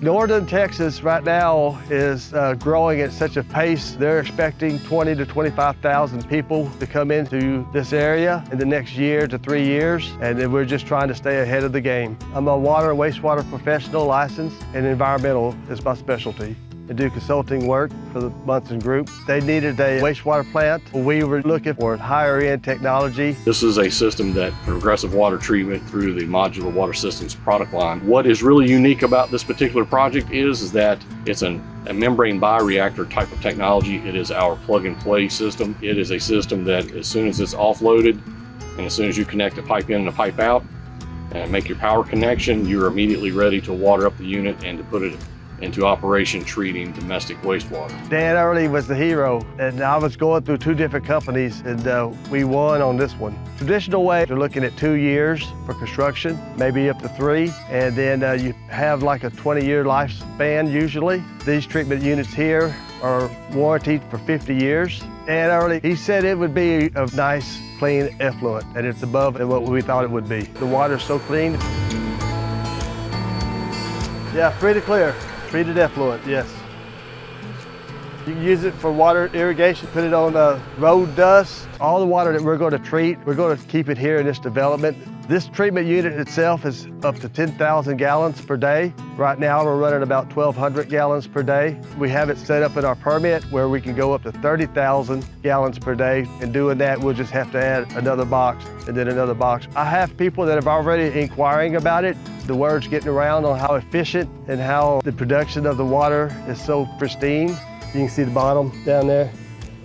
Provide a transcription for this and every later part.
Northern Texas right now is growing at such a pace. They're expecting 20 to 25,000 people to come into this area in the next year to 3 years, and then we're just trying to stay ahead of the game. I'm a water and wastewater professional licensed, and environmental is my specialty. I do consulting work for the Munson Group. They needed a wastewater plant. We were looking for higher end technology. This is a system that progressive water treatment through the modular water systems product line. What is really unique about this particular project is that it's a membrane bioreactor type of technology. It is our plug and play system. It is a system that as soon as it's offloaded and as soon as you connect a pipe in and a pipe out and make your power connection, you're immediately ready to water up the unit and to put it into operation treating domestic wastewater. Dan Early was the hero, and I was going through 2 different companies, and we won on this one. Traditional way, you're looking at 2 years for construction, maybe up to 3, and then you have like a 20-year lifespan usually. These treatment units here are warranted for 50 years. Dan Early, he said it would be a nice, clean effluent, and it's above what we thought it would be. The water's so clean. Yeah, free to clear. Treated effluent, yes. You can use it for water irrigation, put it on road dust. All the water that we're going to treat, we're going to keep it here in this development. This treatment unit itself is up to 10,000 gallons per day. Right now we're running about 1,200 gallons per day. We have it set up in our permit where we can go up to 30,000 gallons per day. And doing that, we'll just have to add another box and then another box. I have people that have already inquiring about it. The word's getting around on how efficient and how the production of the water is so pristine. You can see the bottom down there.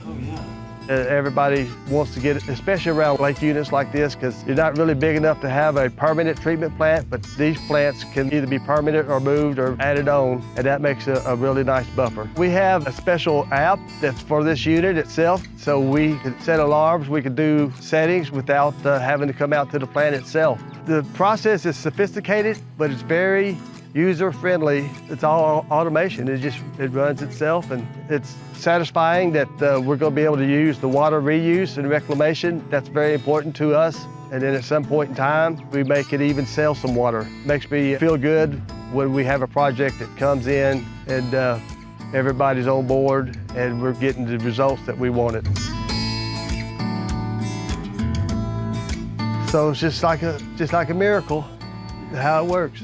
Oh, yeah. Everybody wants to get it, especially around lake units like this, because you're not really big enough to have a permanent treatment plant, but these plants can either be permanent or moved or added on, and that makes a really nice buffer. We have a special app that's for this unit itself, so we can set alarms, we can do settings without having to come out to the plant itself. The process is sophisticated, but it's very user-friendly. It's all automation. It runs itself, and it's satisfying that we're going to be able to use the water reuse and reclamation. That's very important to us. And then at some point in time, we may could even sell some water. Makes me feel good when we have a project that comes in and everybody's on board and we're getting the results that we wanted. So it's just like a miracle how it works.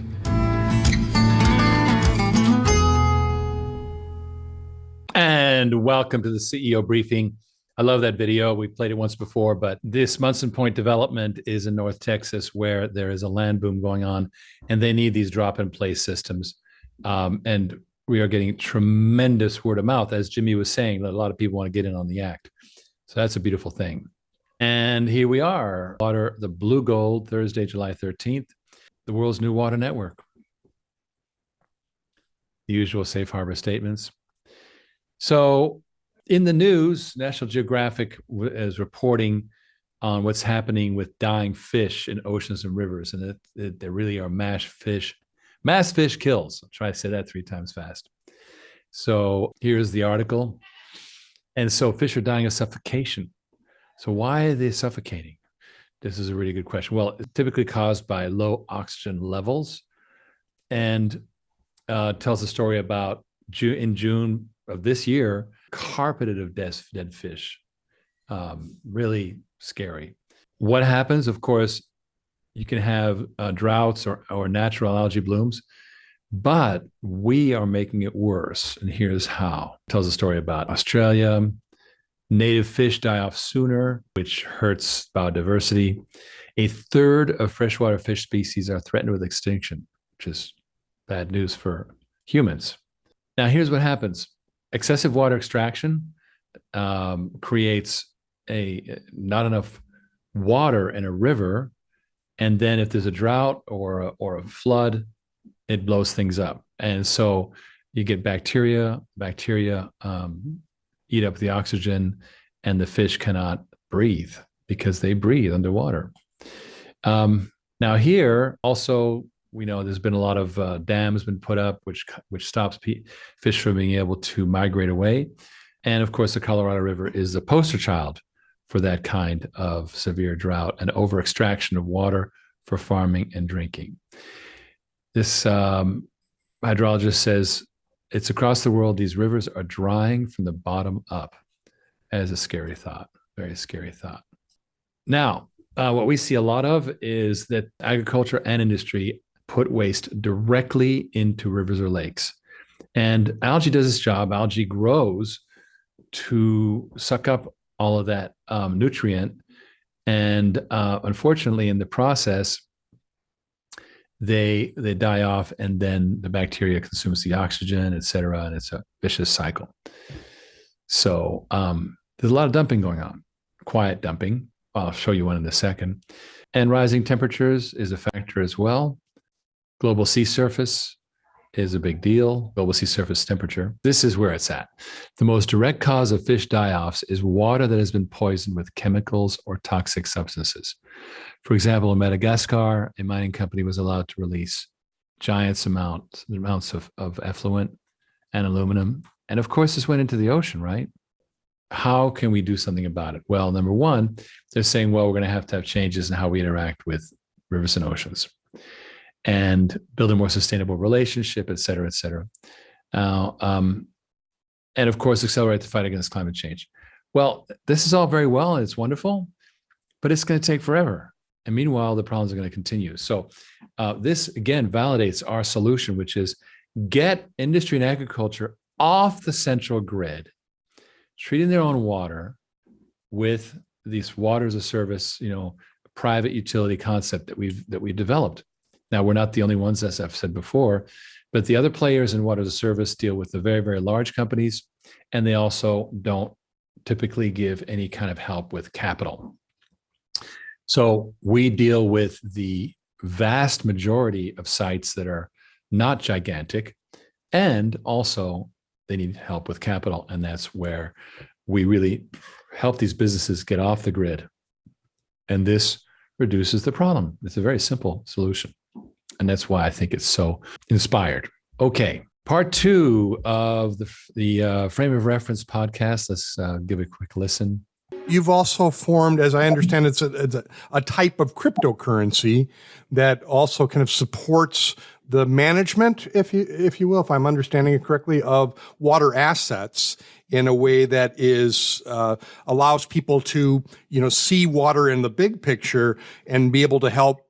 And welcome to the CEO briefing. I love that video. We've played it once before, but this Munson Point development is in North Texas where there is a land boom going on and they need these drop-in-place systems. And we are getting tremendous word of mouth, as Jimmy was saying, that a lot of people want to get in on the act. So that's a beautiful thing. And here we are, water, the Blue Gold, Thursday, July 13th, the world's new water network. The usual safe harbor statements. So in the news, National Geographic is reporting on what's happening with dying fish in oceans and rivers. And there really are mass fish kills. I'll try to say that 3 times fast. So here's the article. And so fish are dying of suffocation. So why are they suffocating? This is a really good question. Well, it's typically caused by low oxygen levels, and tells a story about in June of this year, carpeted of dead fish. Really scary. What happens? Of course, you can have droughts or natural algae blooms, but we are making it worse. And here's how. It tells a story about Australia. Native fish die off sooner, which hurts biodiversity. 1/3 of freshwater fish species are threatened with extinction, which is bad news for humans. Now, here's what happens. Excessive water extraction creates not enough water in a river, and then if there's a drought or a flood, it blows things up, and so you get bacteria. Bacteria eat up the oxygen, and the fish cannot breathe because they breathe underwater. Now here also, we know there's been a lot of dams been put up, which stops fish from being able to migrate away. And of course, the Colorado River is the poster child for that kind of severe drought and over extraction of water for farming and drinking. This hydrologist says it's across the world. These rivers are drying from the bottom up. That is a scary thought, very scary thought. Now, what we see a lot of is that agriculture and industry put waste directly into rivers or lakes. And algae does its job. Algae grows to suck up all of that nutrient. And unfortunately, in the process, they die off, and then the bacteria consumes the oxygen, et cetera, and it's a vicious cycle. So there's a lot of dumping going on, quiet dumping. I'll show you one in a second. And rising temperatures is a factor as well. Global sea surface is a big deal. Global sea surface temperature. This is where it's at. The most direct cause of fish die-offs is water that has been poisoned with chemicals or toxic substances. For example, in Madagascar, a mining company was allowed to release giant amounts of effluent and aluminum. And of course, this went into the ocean, right? How can we do something about it? Well, number one, they're saying, well, we're going to have changes in how we interact with rivers and oceans and build a more sustainable relationship, et cetera, et cetera. And of course, accelerate the fight against climate change. Well, this is all very well and it's wonderful, but it's going to take forever. And meanwhile, the problems are going to continue. So this, again, validates our solution, which is get industry and agriculture off the central grid, treating their own water with these water as a service, private utility concept that we've developed. Now, we're not the only ones, as I've said before, but the other players in water as a service deal with the very, very large companies, and they also don't typically give any kind of help with capital. So we deal with the vast majority of sites that are not gigantic, and also they need help with capital. And that's where we really help these businesses get off the grid. And this reduces the problem. It's a very simple solution. And that's why I think it's so inspired. Okay, part 2 of the Frame of Reference podcast. Let's give it a quick listen. You've also formed, as I understand, it's a type of cryptocurrency that also kind of supports the management, if you will, if I'm understanding it correctly, of water assets in a way that is allows people to see water in the big picture and be able to help.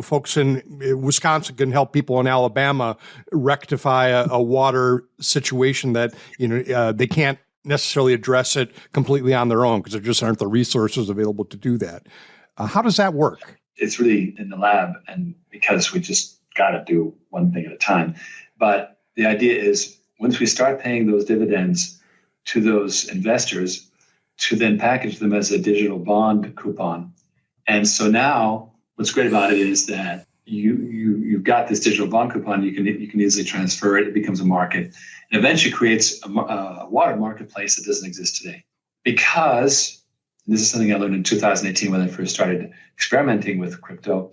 Folks in Wisconsin can help people in Alabama rectify a water situation that they can't necessarily address it completely on their own because there just aren't the resources available to do that. How does that work? It's really in the lab, and because we just got to do one thing at a time. But the idea is once we start paying those dividends to those investors, to then package them as a digital bond coupon. And so now what's great about it is that you've got this digital bond coupon. You can easily transfer it. It becomes a market, and eventually creates a water marketplace that doesn't exist today. Because this is something I learned in 2018 when I first started experimenting with crypto,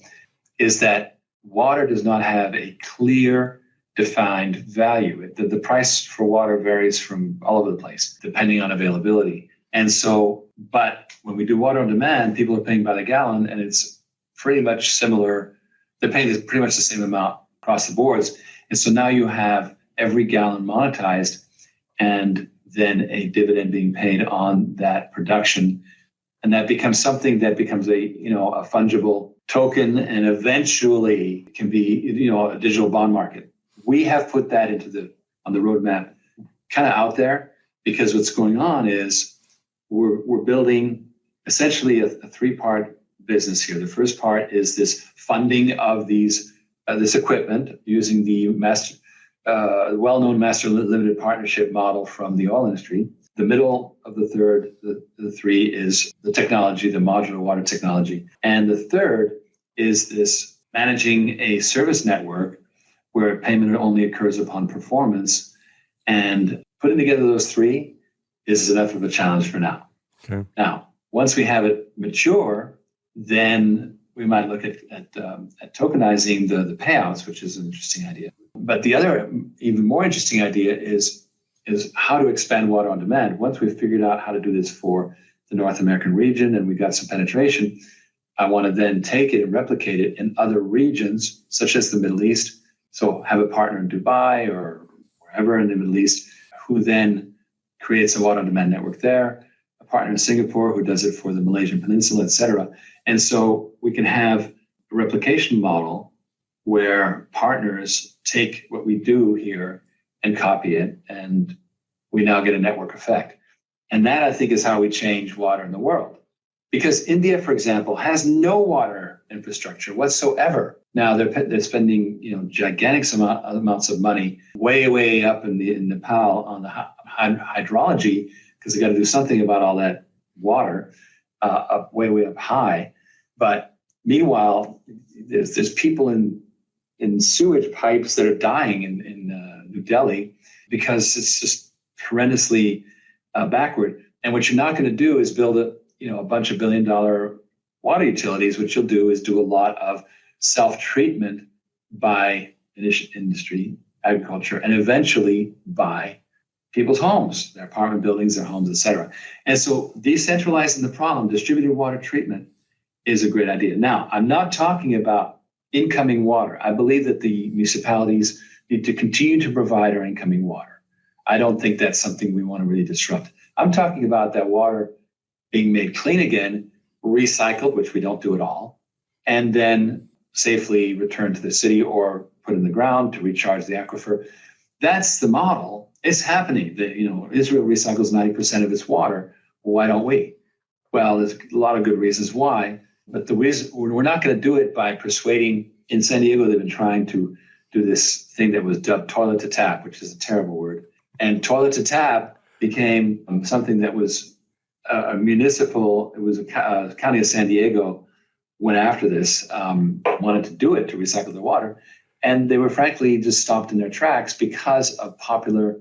is that water does not have a clear, defined value. The price for water varies from all over the place, depending on availability. And so, but when we do water on demand, people are paying by the gallon, and it's pretty much similar. They're paying pretty much the same amount across the boards. And so now you have every gallon monetized and then a dividend being paid on that production. And that becomes something that becomes a fungible token, and eventually can be, a digital bond market. We have put that on the roadmap kind of out there, because what's going on is we're building essentially a 3-part business here. The first part is this funding of this equipment using the well-known master limited partnership model from the oil industry. The middle of the 3 is the technology, the modular water technology. And the third is this managing a service network where payment only occurs upon performance. And putting together those 3 is enough of a challenge for now. Okay. Now, once we have it mature, then we might look at tokenizing the payouts, which is an interesting idea. But the other even more interesting idea is how to expand water on demand. Once we've figured out how to do this for the North American region and we got some penetration, I want to then take it and replicate it in other regions, such as the Middle East, So have a partner in Dubai or wherever in the Middle East who then creates a water on demand network there, a partner in Singapore who does it for the Malaysian Peninsula, et cetera. And so we can have a replication model where partners take what we do here and copy it, and we now get a network effect. And that, I think, is how we change water in the world. Because India, for example, has no water infrastructure whatsoever. Now they're spending gigantic amounts of money way up in Nepal on the hydrology, because they got to do something about all that water up way up high. But meanwhile, there's people in sewage pipes that are dying in New Delhi because it's just horrendously backward. And what you're not going to do is build a bunch of $1 billion water utilities. What you'll do is do a lot of self-treatment by industry, agriculture, and eventually by people's homes, their apartment buildings, their homes, et cetera. And so decentralizing the problem, distributed water treatment, is a great idea. Now, I'm not talking about incoming water. I believe that the municipalities need to continue to provide our incoming water. I don't think that's something we want to really disrupt. I'm talking about that water being made clean again, recycled, which we don't do at all, and then safely returned to the city or put in the ground to recharge the aquifer. That's the model. It's happening. Israel recycles 90% of its water. Why don't we? Well, there's a lot of good reasons why, but the reason we're not going to do it by persuading. In San Diego, they've been trying to do this thing that was dubbed toilet to tap, which is a terrible word. And toilet to tap became something that was a municipal. It was a county of San Diego went after this, wanted to do it to recycle the water, and they were frankly just stopped in their tracks because of popular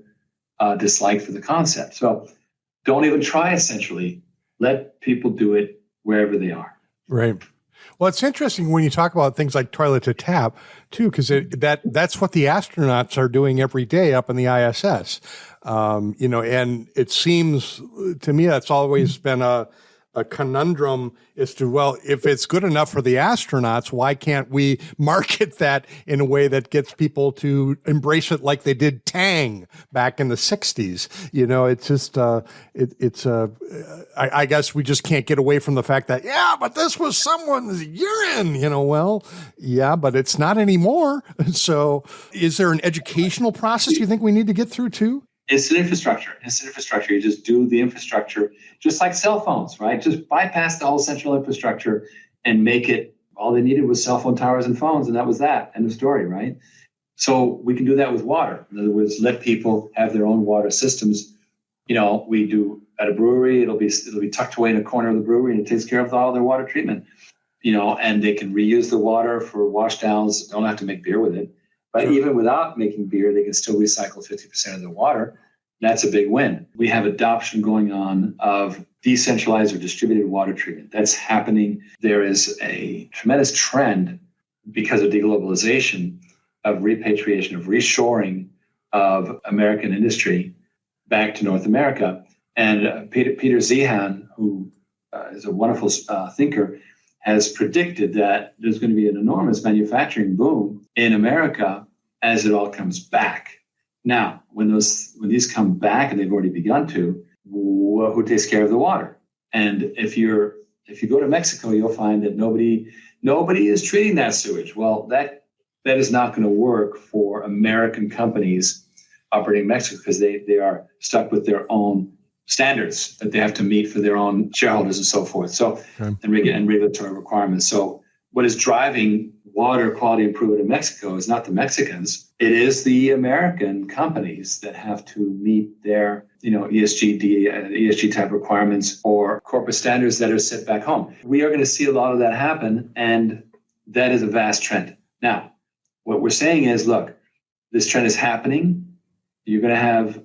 dislike for the concept. So don't even try it centrally. Let people do it wherever they are. Right. Well, it's interesting when you talk about things like toilet to tap, too, because that's what the astronauts are doing every day up in the ISS. And it seems to me that's always been a conundrum as to, well, if it's good enough for the astronauts, why can't we market that in a way that gets people to embrace it like they did Tang back in the 60s? It's just, I guess we just can't get away from the fact that, yeah, but this was someone's urine, well, yeah, but it's not anymore. So is there an educational process you think we need to get through too? It's an infrastructure. You just do the infrastructure, just like cell phones, right? Just bypass the whole central infrastructure and make it, all they needed was cell phone towers and phones, and that was that. End of story, right? So we can do that with water. In other words, let people have their own water systems. We do at a brewery, it'll be tucked away in a corner of the brewery, and it takes care of all their water treatment, and they can reuse the water for wash downs. Don't have to make beer with it. But even without making beer, they can still recycle 50% of the water. That's a big win. We have adoption going on of decentralized or distributed water treatment. That's happening. There is a tremendous trend because of deglobalization of repatriation, of reshoring of American industry back to North America. And Peter Zeihan, who is a wonderful thinker, has predicted that there's going to be an enormous manufacturing boom in America as it all comes back. Now, when these come back, and they've already begun to, who takes care of the water? And if you go to Mexico, you'll find that nobody is treating that sewage. Well, that is not going to work for American companies operating in Mexico, because they are stuck with their own standards that they have to meet for their own shareholders and so forth. So, and regulatory requirements. So what is driving water quality improvement in Mexico is not the Mexicans. It is the American companies that have to meet their, ESG type requirements or corporate standards that are set back home. We are going to see a lot of that happen, and that is a vast trend. Now, what we're saying is, look, this trend is happening. You're going to have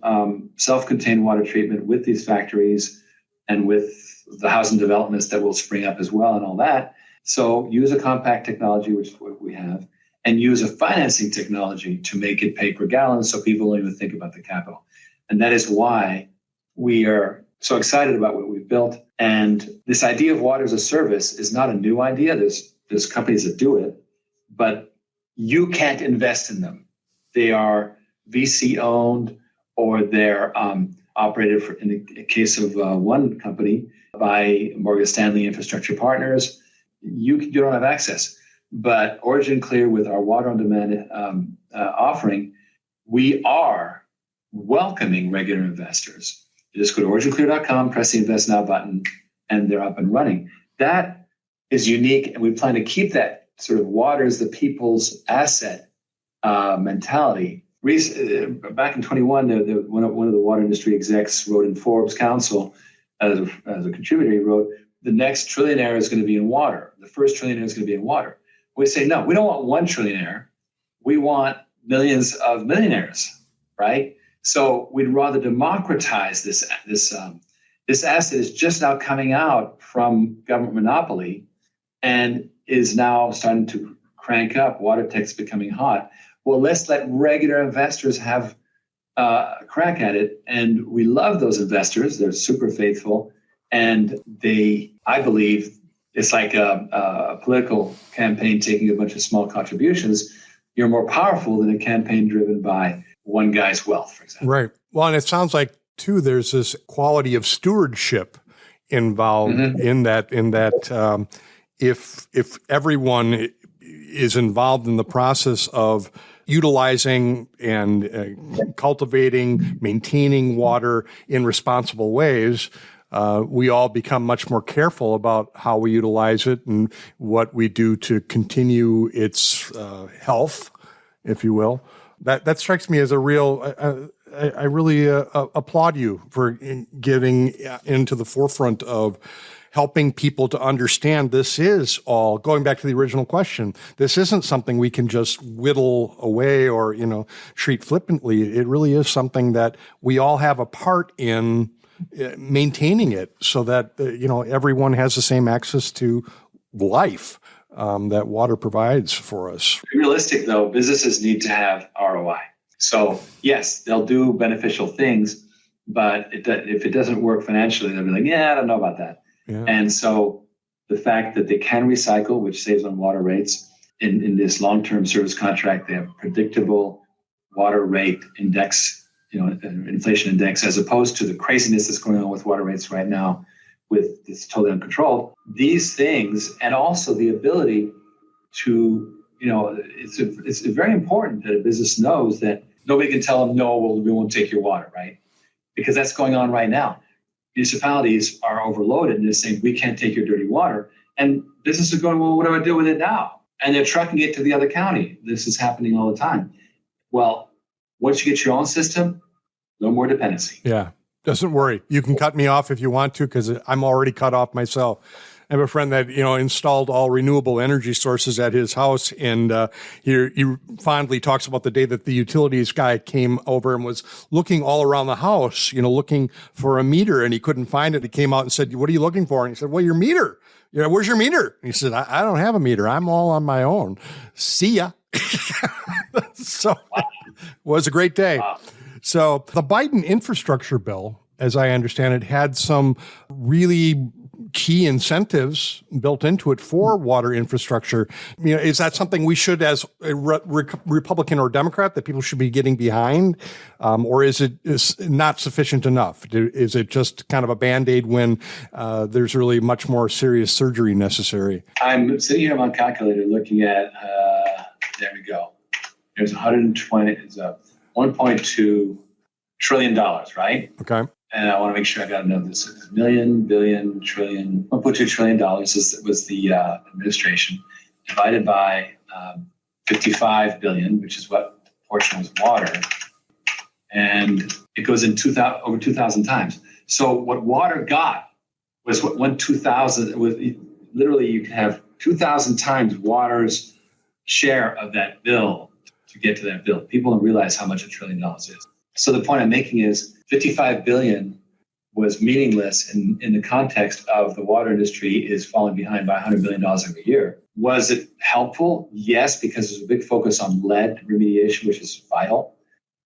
self-contained water treatment with these factories and with the housing developments that will spring up as well and all that. So use a compact technology, which is what we have, and use a financing technology to make it pay per gallon so people don't even think about the capital. And that is why we are so excited about what we've built. And this idea of water as a service is not a new idea. There's companies that do it, but you can't invest in them. They are VC owned, or they're operated, in the case of one company, by Morgan Stanley Infrastructure Partners. You don't have access. But OriginClear, with our water on demand offering, we are welcoming regular investors. You just go to originclear.com, press the Invest Now button, and they're up and running. That is unique, and we plan to keep that sort of water is the people's asset mentality. Back in 21, one of the water industry execs wrote in Forbes Council, as a contributor, he wrote, the next trillionaire is going to be in water. The first trillionaire is going to be in water. We say, no, we don't want one trillionaire. We want millions of millionaires, right? So we'd rather democratize this asset is just now coming out from government monopoly and is now starting to crank up. Water tech's becoming hot. Well, let's let regular investors have a crack at it. And we love those investors. They're super faithful. And I believe, it's like a political campaign taking a bunch of small contributions. You're more powerful than a campaign driven by one guy's wealth, for example. Right. Well, and it sounds like, too, there's this quality of stewardship involved in that, if everyone is involved in the process of utilizing and cultivating, maintaining water in responsible ways, we all become much more careful about how we utilize it and what we do to continue its health, if you will. That strikes me as a real. I really applaud you for getting into the forefront of helping people to understand this is all, going back to the original question, this isn't something we can just whittle away or, treat flippantly. It really is something that we all have a part in maintaining it so that, everyone has the same access to life that water provides for us. Realistic, though, businesses need to have ROI. So, yes, they'll do beneficial things, but if it doesn't work financially, they'll be like, I don't know about that. Yeah. And so the fact that they can recycle, which saves on water rates, in this long-term service contract, they have predictable water rate index, inflation index, as opposed to the craziness that's going on with water rates right now, with it's totally uncontrolled. These things, and also the ability to, it's very important that a business knows that nobody can tell them, no, we won't take your water, right? Because that's going on right now. Municipalities are overloaded and they're saying, we can't take your dirty water. And businesses are going, well, what do I do with it now? And they're trucking it to the other county. This is happening all the time. Well, once you get your own system, no more dependency. Yeah, doesn't worry. You can cut me off if you want to, because I'm already cut off myself. I have a friend that, installed all renewable energy sources at his house. And he fondly talks about the day that the utilities guy came over and was looking all around the house, looking for a meter, and he couldn't find it. He came out and said, what are you looking for? And he said, well, your meter. Where's your meter? And he said, I don't have a meter. I'm all on my own. See ya. So it was a great day. Wow. So the Biden infrastructure bill, as I understand it, had some really key incentives built into it for water infrastructure. Is that something we should, as a Republican or Democrat, that people should be getting behind? Or is it not sufficient enough? Is it just kind of a Band-Aid when there's really much more serious surgery necessary? I'm sitting here on my calculator looking at, there we go. There's $1.2 trillion, right? Okay. And I want to make sure I got to know this. Million, billion, trillion, $1.2 trillion was the administration, divided by 55 billion, which is what the portion was water. And it goes in over 2,000 times. So what water got was what went 2,000, literally you can have 2,000 times water's share of that bill to get to that bill. People don't realize how much $1 trillion is. So the point I'm making is 55 billion was meaningless in the context of the water industry is falling behind by $100 billion every year. Was it helpful? Yes, because there's a big focus on lead remediation, which is vital,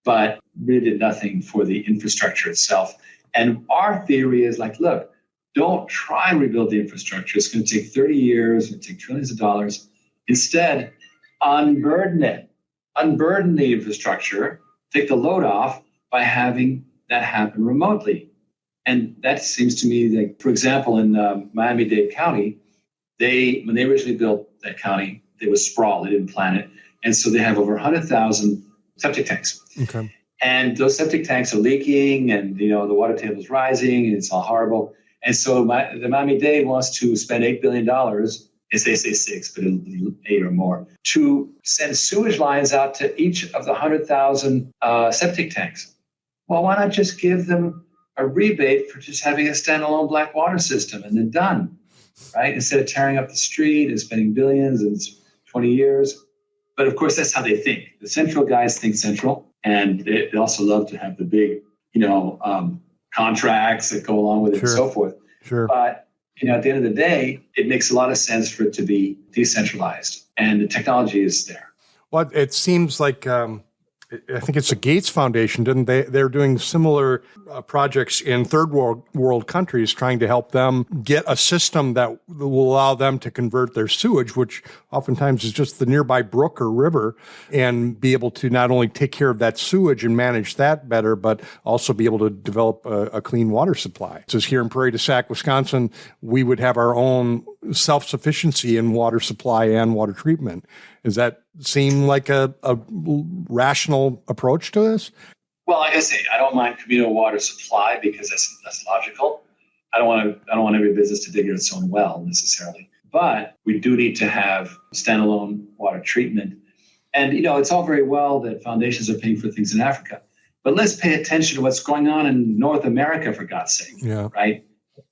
but really did nothing for the infrastructure itself. And our theory is like, look, don't try and rebuild the infrastructure. It's going to take 30 years. It's going to take trillions of dollars. Instead, unburden it, unburden the infrastructure, take the load off by having that happen remotely. And that seems to me like, for example, in Miami-Dade County, when they originally built that county, it was sprawl. They didn't plan it. And so they have over 100,000 septic tanks. Okay. And those septic tanks are leaking and, the water table is rising and it's all horrible. And so the Miami-Dade wants to spend $8 billion, as they say 6, but it'll be 8 or more, to send sewage lines out to each of the 100,000 septic tanks. Well, why not just give them a rebate for just having a standalone black water system and then done, right? Instead of tearing up the street and spending billions and 20 years. But of course, that's how they think. The central guys think central, and they also love to have the big, contracts that go along with it and so forth. Sure. But, at the end of the day, it makes a lot of sense for it to be decentralized, and the technology is there. Well, it seems like I think it's the Gates Foundation, didn't they? They're doing similar projects in third world countries, trying to help them get a system that will allow them to convert their sewage, which oftentimes is just the nearby brook or river, and be able to not only take care of that sewage and manage that better, but also be able to develop a clean water supply. So here in Prairie du Sac, Wisconsin, we would have our own self-sufficiency in water supply and water treatment. Does that seem like a rational approach to this? Well, like I say, I don't mind communal water supply because that's logical. I don't want every business to dig its own well necessarily, but we do need to have standalone water treatment. And it's all very well that foundations are paying for things in Africa, but let's pay attention to what's going on in North America, for God's sake. Yeah. Right?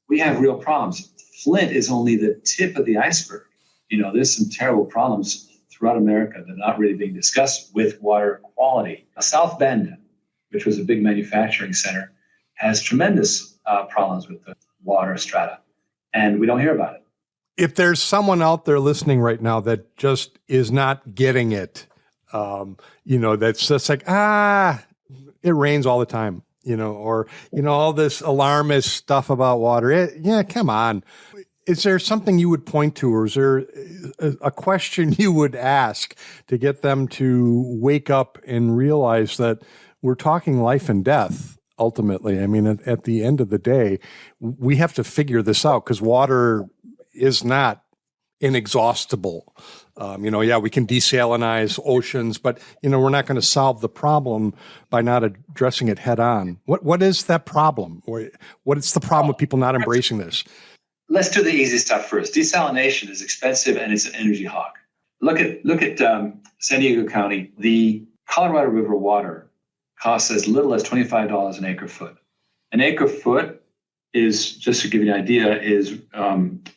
We have real problems. Flint is only the tip of the iceberg. There's some terrible problems throughout America that are not really being discussed with water quality. South Bend, which was a big manufacturing center, has tremendous problems with the water strata, and we don't hear about it. If there's someone out there listening right now that just is not getting it, that's just like, it rains all the time, or, all this alarmist stuff about water. Come on. Is there something you would point to, or is there a question you would ask to get them to wake up and realize that we're talking life and death, ultimately? I mean, at the end of the day, we have to figure this out because water is not inexhaustible. We can desalinize oceans, but, we're not going to solve the problem by not addressing it head on. What is that problem? What is the problem with people not embracing this? Let's do the easy stuff first. Desalination is expensive and it's an energy hog. Look at San Diego County. The Colorado River water costs as little as $25 an acre foot. An acre foot is, just to give you an idea, is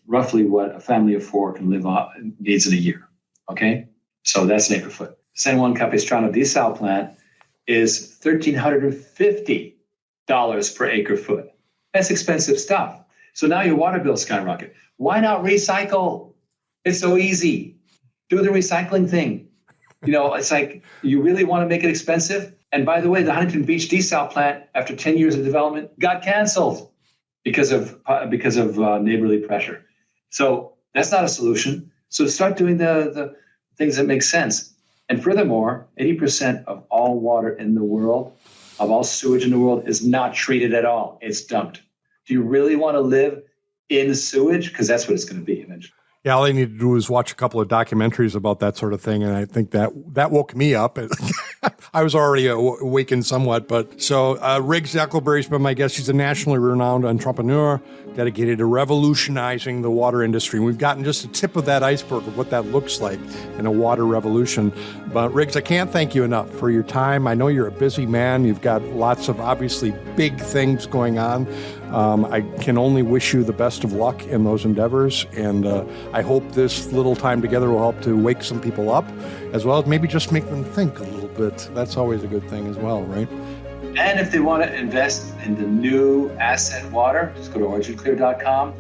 roughly what a family of 4 can live on needs in a year. Okay, so that's an acre foot. San Juan Capistrano desal plant is $1,350 per acre foot. That's expensive stuff. So now your water bill skyrocket. Why not recycle? It's so easy. Do the recycling thing. It's like, you really want to make it expensive? And by the way, the Huntington Beach desal plant, after 10 years of development, got canceled because of neighborly pressure. So that's not a solution. So start doing the things that make sense. And furthermore, 80% of all water in the world, of all sewage in the world, is not treated at all. It's dumped. Do you really want to live in sewage? Because that's what it's going to be eventually. Yeah, all I need to do is watch a couple of documentaries about that sort of thing, and I think that woke me up. I was already awakened somewhat, but so Riggs Eckelberry's been my guest. He's a nationally renowned entrepreneur dedicated to revolutionizing the water industry. And we've gotten just a tip of that iceberg of what that looks like in a water revolution. But Riggs, I can't thank you enough for your time. I know you're a busy man. You've got lots of obviously big things going on. I can only wish you the best of luck in those endeavors, and I hope this little time together will help to wake some people up, as well as maybe just make them think a little bit. That's always a good thing as well, right? And if they want to invest in the new asset water, just go to OriginClear.com,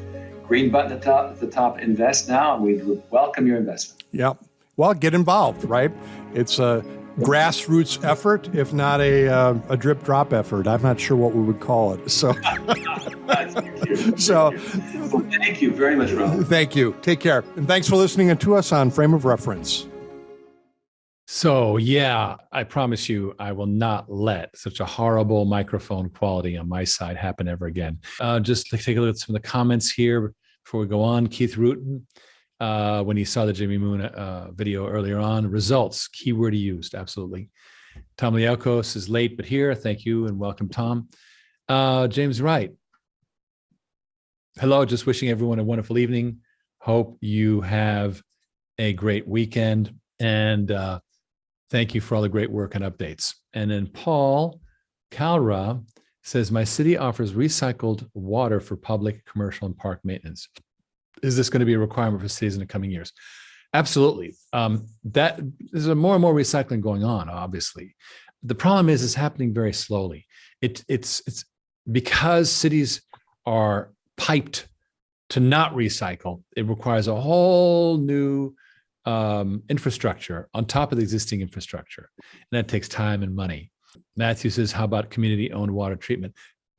green button at the top, invest now, and we welcome your investment. Yeah. Well, get involved, right? It's a grassroots effort, if not a drip drop effort. I'm not sure what we would call it. So, thank you very much, Rob. Thank you. Take care. And thanks for listening to us on Frame of Reference. So yeah, I promise you, I will not let such a horrible microphone quality on my side happen ever again. Just to take a look at some of the comments here before we go on. Keith Rutan, when he saw the Jimmy Moon video earlier on, results, keyword he used, absolutely. Tom Lielkos is late, but here. Thank you and welcome, Tom. James Wright. Hello, just wishing everyone a wonderful evening. Hope you have a great weekend. And thank you for all the great work and updates. And then Paul Calra says, my city offers recycled water for public, commercial, and park maintenance. Is this going to be a requirement for cities in the coming years? Absolutely. There's more and more recycling going on, obviously. The problem is it's happening very slowly. It's because cities are piped to not recycle. It requires a whole new infrastructure on top of the existing infrastructure. And that takes time and money. Matthew says, how about community-owned water treatment?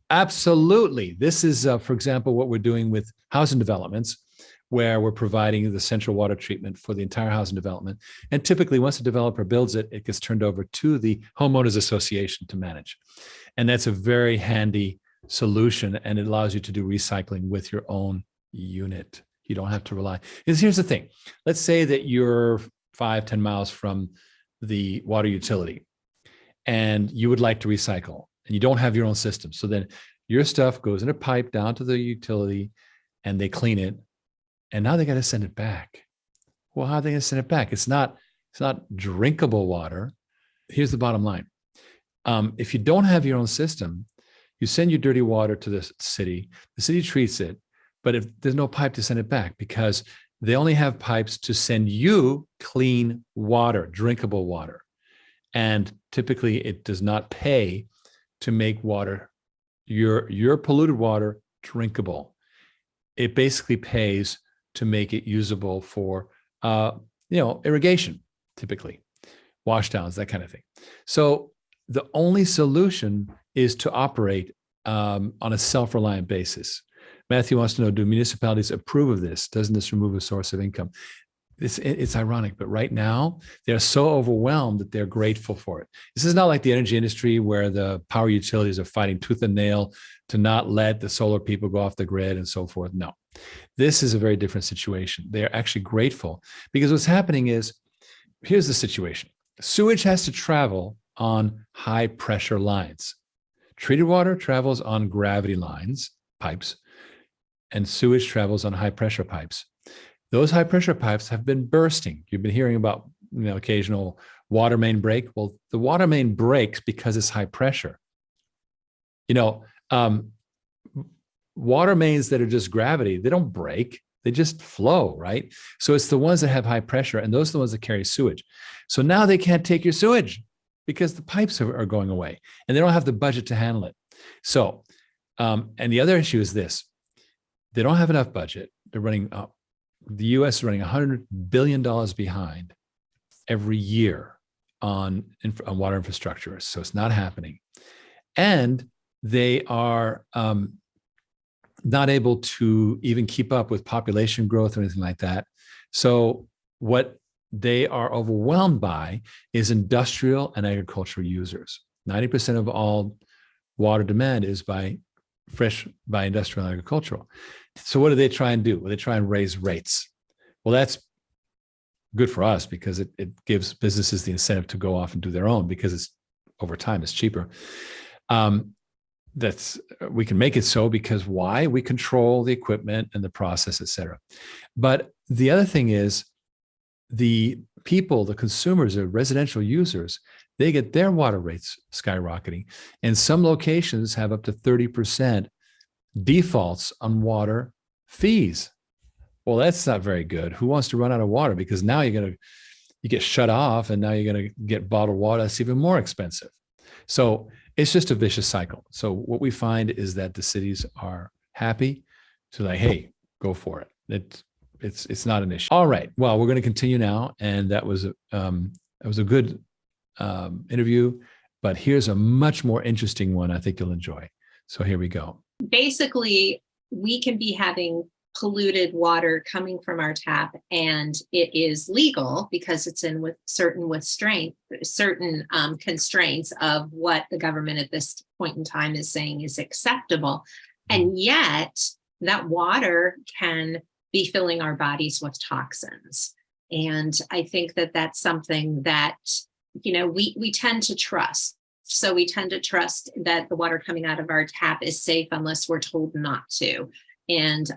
Absolutely. This is, for example, what we're doing with housing developments, where we're providing the central water treatment for the entire housing development. And typically, once a developer builds it, it gets turned over to the homeowners association to manage. And that's a very handy solution, and it allows you to do recycling with your own unit. You don't have to rely. Because here's the thing. Let's say that you're 5-10 miles from the water utility and you would like to recycle and you don't have your own system. So then your stuff goes in a pipe down to the utility and they clean it. And now they got to send it back. Well, how are they going to send it back? It's not drinkable water. Here's the bottom line. If you don't have your own system, you send your dirty water to the city treats it. But if there's no pipe to send it back, because they only have pipes to send you clean water, drinkable water. And typically it does not pay to make water, your polluted water, drinkable. It basically pays to make it usable for, irrigation, typically, washdowns, that kind of thing. So the only solution is to operate on a self-reliant basis. Matthew wants to know, do municipalities approve of this? Doesn't this remove a source of income? It's ironic, but right now they're so overwhelmed that they're grateful for it. This is not like the energy industry where the power utilities are fighting tooth and nail to not let the solar people go off the grid and so forth. No, this is a very different situation. They're actually grateful because what's happening is, here's the situation. Sewage has to travel on high pressure lines. Treated water travels on gravity lines, pipes, and sewage travels on high pressure pipes. Those high pressure pipes have been bursting. You've been hearing about occasional water main break. Well, the water main breaks because it's high pressure. Water mains that are just gravity, they don't break, they just flow, right? So it's the ones that have high pressure, and those are the ones that carry sewage. So now they can't take your sewage because the pipes are going away, and they don't have the budget to handle it. So, and the other issue is this. They don't have enough budget. They're running up. The U.S. is running $100 billion behind every year on water infrastructure. So it's not happening. And they are not able to even keep up with population growth or anything like that. So what they are overwhelmed by is industrial and agricultural users. 90% of all water demand is by industrial and agricultural. So what do they try and do? Well, they try and raise rates. Well, that's good for us because it gives businesses the incentive to go off and do their own because it's over time, it's cheaper. We can make it so because why? We control the equipment and the process, et cetera. But the other thing is the people, the consumers, the residential users, they get their water rates skyrocketing. And some locations have up to 30% defaults on water fees. Well, that's not very good. Who wants to run out of water? Because now you get shut off and now you're going to get bottled water that's even more expensive. So it's just a vicious cycle. So what we find is that the cities are happy to hey, go for it. It's not an issue. All right. Well, we're going to continue now. And that was a good interview, but here's a much more interesting one I think you'll enjoy. So here we go. Basically, we can be having polluted water coming from our tap, and it is legal because it's in with certain constraints of what the government at this point in time is saying is acceptable. And yet that water can be filling our bodies with toxins. And I think that that's something that, we tend to trust. So we tend to trust that the water coming out of our tap is safe unless we're told not to. And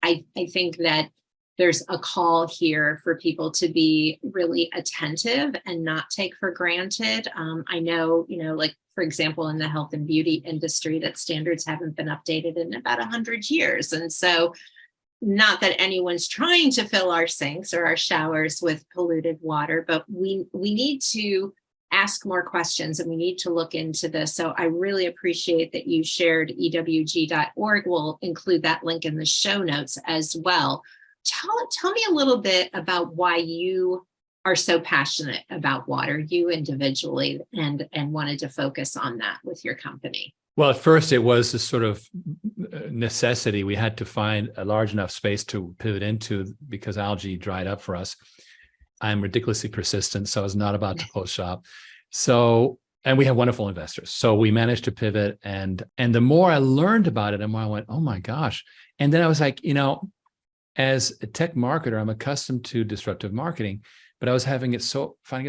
I think that there's a call here for people to be really attentive and not take for granted. I know, like, for example, in the health and beauty industry, that standards haven't been updated in about 100 years. And so not that anyone's trying to fill our sinks or our showers with polluted water, but we need to ask more questions and we need to look into this. So I really appreciate that you shared ewg.org. We'll include that link in the show notes as well. Tell me a little bit about why you are so passionate about water, you individually, and wanted to focus on that with your company. Well, at first it was this sort of necessity. We had to find a large enough space to pivot into because algae dried up for us. I'm ridiculously persistent, so I was not about to close shop. So, and we have wonderful investors. So we managed to pivot, and the more I learned about it, the more I went, oh my gosh. And then I was like, as a tech marketer, I'm accustomed to disruptive marketing, but I was finding it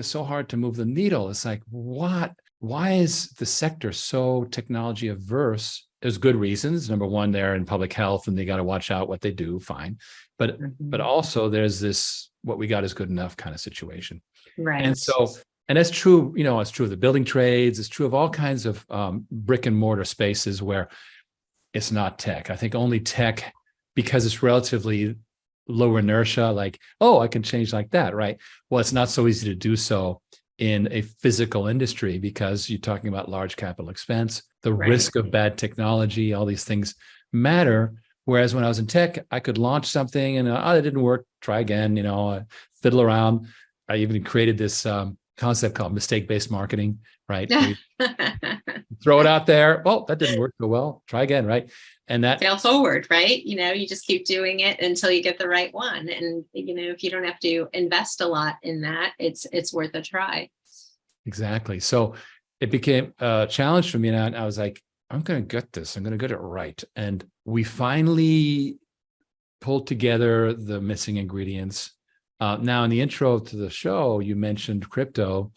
so hard to move the needle. It's like, what? Why is the sector so technology averse? There's good reasons. Number one, they're in public health and they got to watch out what they do. Fine. But also there's this, what we got is good enough kind of situation. Right. And that's true, it's true of the building trades. It's true of all kinds of brick and mortar spaces where it's not tech. I think only tech, because it's relatively low inertia, like, oh, I can change like that, right? Well, it's not so easy to do so in a physical industry because you're talking about large capital expense, the risk of bad technology, all these things matter. Whereas when I was in tech, I could launch something and it didn't work, try again, fiddle around. I even created this concept called mistake-based marketing, right? Throw it out there. Oh, that didn't work so well. Try again, right? And that fail forward, right? You just keep doing it until you get the right one. And if you don't have to invest a lot in that, it's worth a try. Exactly. So it became a challenge for me, and I was like, I'm going to get this. I'm going to get it right. And we finally pulled together the missing ingredients. Now, in the intro to the show, you mentioned crypto,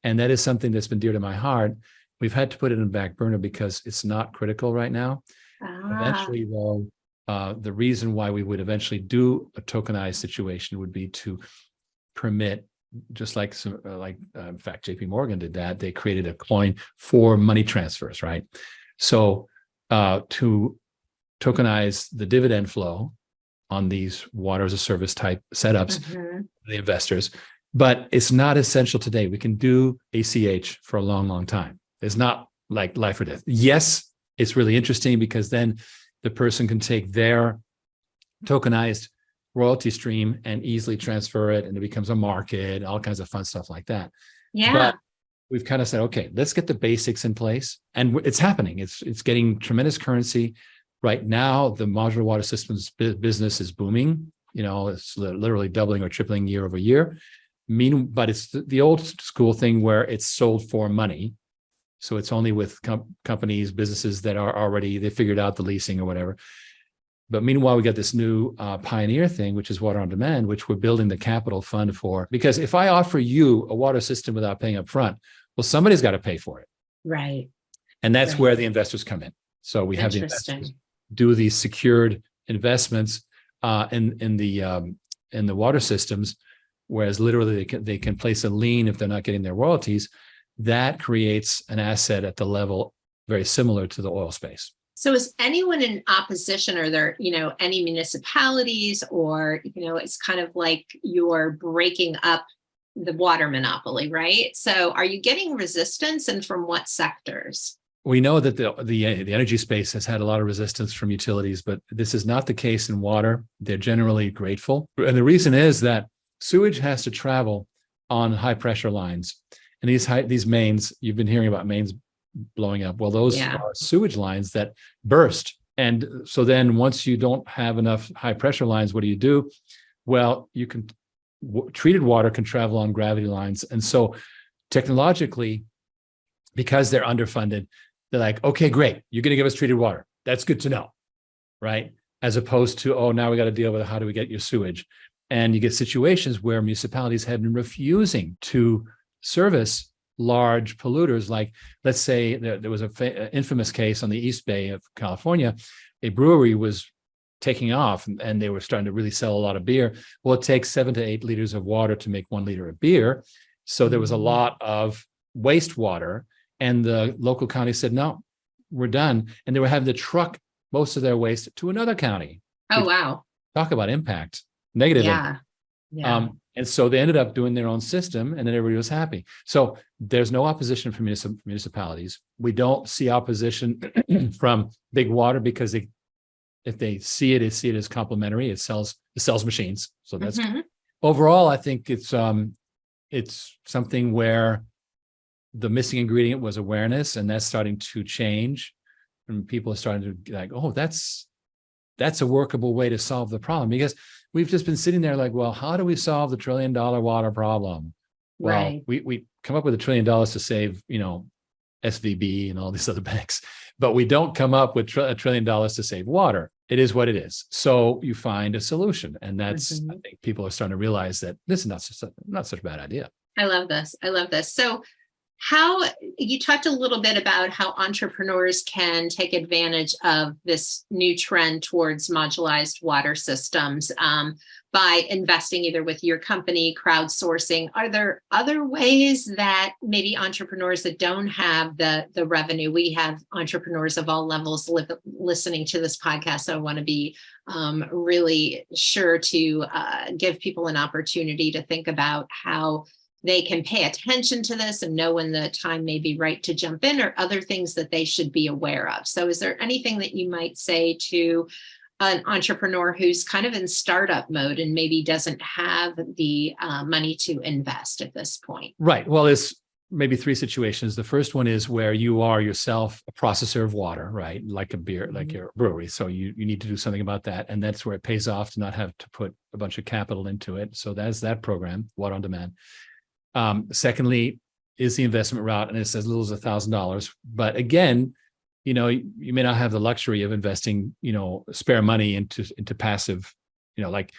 and that is something that's been dear to my heart. We've had to put it in the back burner because it's not critical right now. Eventually, though, the reason why we would eventually do a tokenized situation would be to permit, just like in fact, JP Morgan did that. They created a coin for money transfers, right? So to tokenize the dividend flow on these water as a service type setups, the investors, but it's not essential today. We can do ACH for a long, long time. It's not like life or death. Yes, it's really interesting because then the person can take their tokenized royalty stream and easily transfer it, and it becomes a market, all kinds of fun stuff like that. Yeah. But we've kind of said, okay, let's get the basics in place. And it's happening. It's getting tremendous currency. Right now, the modular water systems business is booming. It's literally doubling or tripling year over year. But it's the old school thing where it's sold for money. So it's only with companies, businesses that are already, they figured out the leasing or whatever. But meanwhile, we got this new pioneer thing, which is water on demand, which we're building the capital fund for. Because if I offer you a water system without paying up front, well, somebody's got to pay for it. Right. And that's where the investors come in. So we have the investors do these secured investments in the water systems, whereas literally they can place a lien if they're not getting their royalties. That creates an asset at the level very similar to the oil space. So is anyone in opposition? Are there, any municipalities, or, it's kind of like you're breaking up the water monopoly, right? So are you getting resistance, and from what sectors? We know that the energy space has had a lot of resistance from utilities, but this is not the case in water. They're generally grateful. And the reason is that sewage has to travel on high pressure lines. And these mains, you've been hearing about mains blowing up. Well, those are sewage lines that burst And so then once you don't have enough high pressure lines, what do? Well, you can treated water can travel on gravity lines. And so technologically, because they're underfunded, they're like, okay, great, you're going to give us treated water. That's good to know, right? As opposed to, oh, now we got to deal with how do we get your sewage? And you get situations where municipalities have been refusing to service large polluters. Like, let's say there was an infamous case on the East Bay of California. A brewery was taking off and they were starting to really sell a lot of beer. Well, it takes 7 to 8 liters of water to make 1 liter of beer. So there was a lot of wastewater, and the local county said, no, we're done. And they were having to truck most of their waste to another county. Oh, wow. Talk about impact, negative impact. Yeah. And so they ended up doing their own system, and then everybody was happy. So there's no opposition from municipalities. We don't see opposition from big water, because if they see it as complementary. It sells machines. So that's overall, I think it's something where the missing ingredient was awareness, and that's starting to change. And people are starting to be like, oh, that's a workable way to solve the problem, because we've just been sitting there like, well, how do we solve the $1 trillion water problem? Well, Right. we come up with $1 trillion to save, SVB and all these other banks, but we don't come up with $1 trillion to save water. It is what it is. So you find a solution, and that's I think people are starting to realize that this is not such a bad idea. I love this. So how you talked a little bit about how entrepreneurs can take advantage of this new trend towards modularized water systems by investing either with your company, crowdsourcing. Are there other ways that maybe entrepreneurs that don't have the revenue? We have entrepreneurs of all levels listening to this podcast, so I want to be really sure to give people an opportunity to think about how they can pay attention to this and know when the time may be right to jump in, or other things that they should be aware of. So is there anything that you might say to an entrepreneur who's kind of in startup mode and maybe doesn't have the money to invest at this point? Right. Well, there's maybe 3 situations. The first one is where you are yourself a processor of water, right? Like a beer, like your brewery. So you need to do something about that. And that's where it pays off to not have to put a bunch of capital into it. So that's that program, Water on Demand. Secondly, is the investment route, and it's as little as $1,000. But again, you may not have the luxury of investing, spare money into passive, like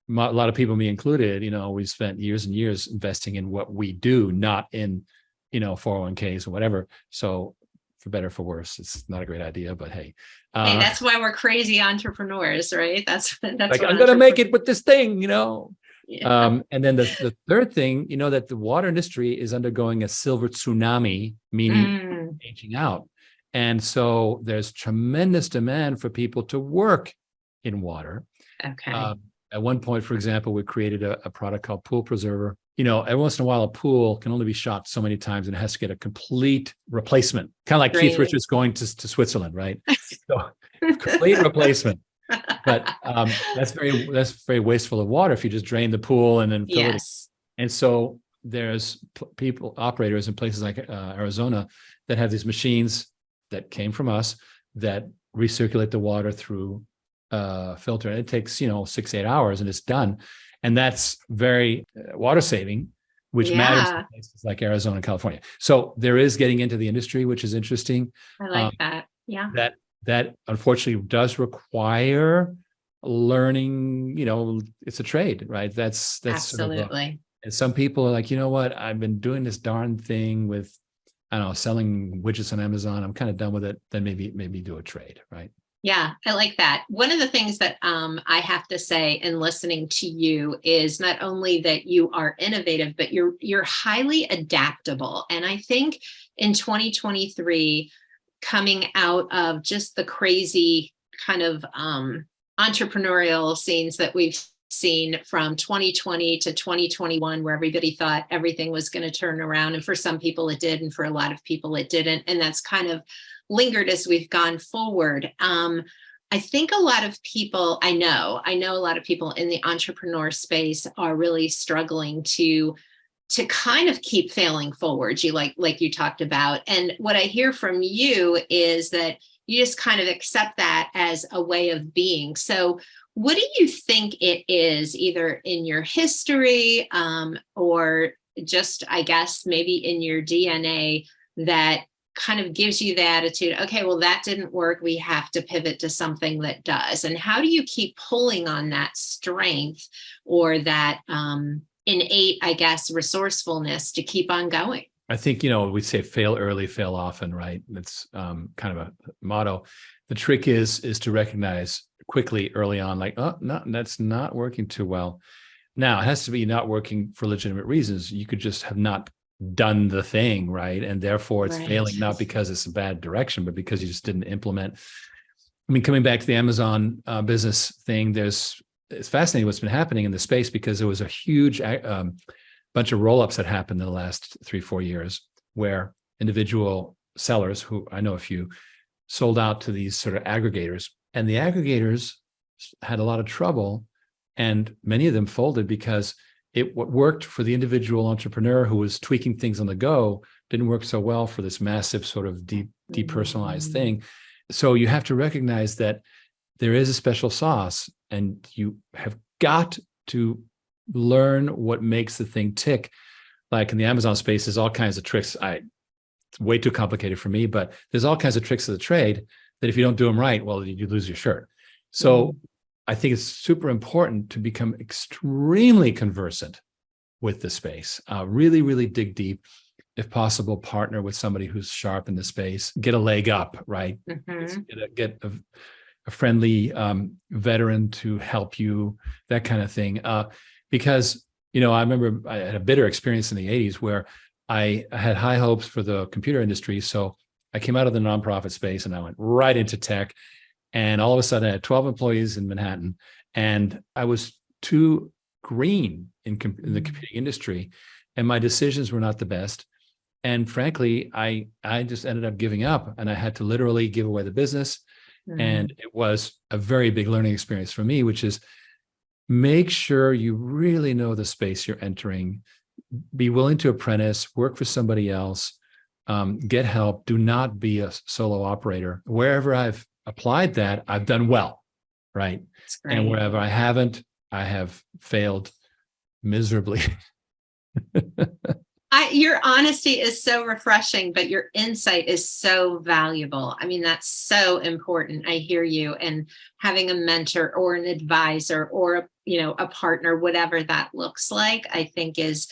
a lot of people, me included, we spent years and years investing in what we do, not in, 401ks or whatever. So for better or for worse, it's not a great idea, but hey. Hey, that's why we're crazy entrepreneurs, right? That's like, I'm going to make it with this thing, Yeah. And then the third thing, that the water industry is undergoing a silver tsunami, meaning aging out. And so there's tremendous demand for people to work in water. Okay. At one point, for example, we created a product called Pool Preserver. Every once in a while, a pool can only be shot so many times and it has to get a complete replacement. Kind of like Great. Keith Richards going to Switzerland, right? So complete replacement. But that's very wasteful of water if you just drain the pool and then fill it. And so there's operators in places like Arizona that have these machines that came from us that recirculate the water through filter. And it takes 6-8 hours and it's done. And that's very water saving, which matters in places like Arizona and California. So there is getting into the industry, which is interesting. I like that. Yeah. That unfortunately does require learning, it's a trade, right? That's Absolutely. And some people are like, you know what? I've been doing this darn thing with, I don't know, selling widgets on Amazon. I'm kind of done with it. Then maybe do a trade, right? Yeah, I like that. One of the things that I have to say in listening to you is not only that you are innovative, but you're highly adaptable. And I think in 2023, coming out of just the crazy kind of entrepreneurial scenes that we've seen from 2020 to 2021, where everybody thought everything was going to turn around. And for some people it did, and for a lot of people it didn't. And that's kind of lingered as we've gone forward. I think a lot of people, I know a lot of people in the entrepreneur space are really struggling to kind of keep failing forward. You like you talked about. And what I hear from you is that you just kind of accept that as a way of being. So what do you think it is, either in your history or just, I guess, maybe in your DNA, that kind of gives you the attitude, okay, well, that didn't work, we have to pivot to something that does? And how do you keep pulling on that strength or that innate, I guess, resourcefulness to keep on going? I think, we say fail early, fail often, right? That's kind of a motto. The trick is to recognize quickly early on, like, oh, no, that's not working too well. Now, it has to be not working for legitimate reasons. You could just have not done the thing, right? And therefore it's failing, not because it's a bad direction, but because you just didn't implement. I mean, coming back to the Amazon business thing, it's fascinating what's been happening in the space, because there was a huge bunch of roll-ups that happened in the last 3-4 years, where individual sellers, who I know a few, sold out to these sort of aggregators, and the aggregators had a lot of trouble, and many of them folded because what worked for the individual entrepreneur who was tweaking things on the go didn't work so well for this massive sort of depersonalized thing. So you have to recognize that there is a special sauce, and you have got to learn what makes the thing tick. Like in the Amazon space, there's all kinds of tricks. It's way too complicated for me, but there's all kinds of tricks of the trade that if you don't do them right, well, you lose your shirt. So I think it's super important to become extremely conversant with the space, really, really dig deep. If possible, partner with somebody who's sharp in the space, get a leg up, right? Get a friendly veteran to help you, that kind of thing. Because, I remember I had a bitter experience in the 80s where I had high hopes for the computer industry. So I came out of the nonprofit space and I went right into tech. And all of a sudden I had 12 employees in Manhattan, and I was too green in the computing industry, and my decisions were not the best. And frankly, I just ended up giving up, and I had to literally give away the business. And it was a very big learning experience for me, which is make sure you really know the space you're entering, be willing to apprentice, work for somebody else, get help. Do not be a solo operator. Wherever I've applied that, I've done well, right? And wherever I haven't, I have failed miserably. Your honesty is so refreshing, but your insight is so valuable. I mean, that's so important. I hear you. And having a mentor or an advisor or a partner, whatever that looks like, I think is